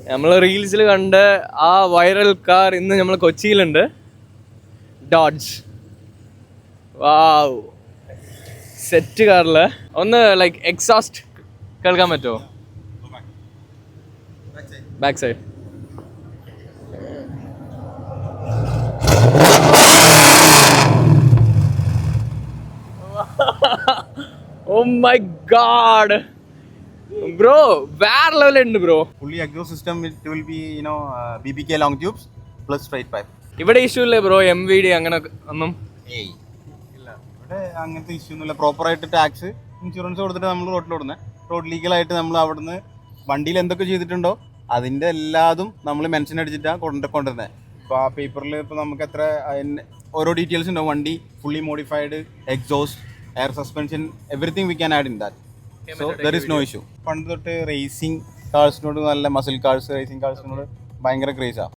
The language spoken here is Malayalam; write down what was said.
നമ്മൾ റീൽസിൽ കണ്ട ആ വൈറൽ കാർ ഇന്ന് നമ്മൾ കൊച്ചിയിലുണ്ട്. ഡോഡ്ജ്. വാവ്, സെറ്റ് കാറില്. ഒന്ന് ലൈക്ക് എക്സോസ്റ്റ് കേൾക്കാൻ പറ്റുമോ? Back side. Oh my god, bro, വേറെ ലെവൽ ഉണ്ട് bro. Fully exhaust system, it will be BBK long tubes plus straight pipe. ഇവിടെ ഇഷ്യൂ ഇല്ലേ ബ്രോ? MVD അങ്ങനെ ഒന്നും ഇല്ല, ഇവിടെ അങ്ങനത്തെ ഇഷ്യൂ ഒന്നുമില്ല. പ്രോപ്പറായിട്ട് ടാക്സ് ഇൻഷുറൻസ് കൊടുത്തിട്ട് നമ്മൾ റോഡിലോടുന്നത്. റോഡ് ലീഗലായിട്ട് നമ്മൾ അവിടുന്ന് വണ്ടിയിൽ എന്തൊക്കെ ചെയ്തിട്ടുണ്ടോ അതിൻ്റെ എല്ലാതും നമ്മൾ മെൻഷൻ അടിച്ചിട്ടാണ് കൊണ്ടുവരുന്നത്. ഇപ്പോൾ ആ പേപ്പറിൽ ഇപ്പോൾ നമുക്ക് എത്ര ഓരോ ഡീറ്റെയിൽസ് ഉണ്ടാവും. വണ്ടി fully modified, exhaust, air suspension, everything we can add in that. So there is no issue. പണ്ട് തൊട്ട് റേസിംഗ് കാഴ്സിനോട്, നല്ല മസിൽ കാഴ്സ്, റേസിംഗ് കാഴ്സിനോട് ഭയങ്കര ക്രേസാണ്.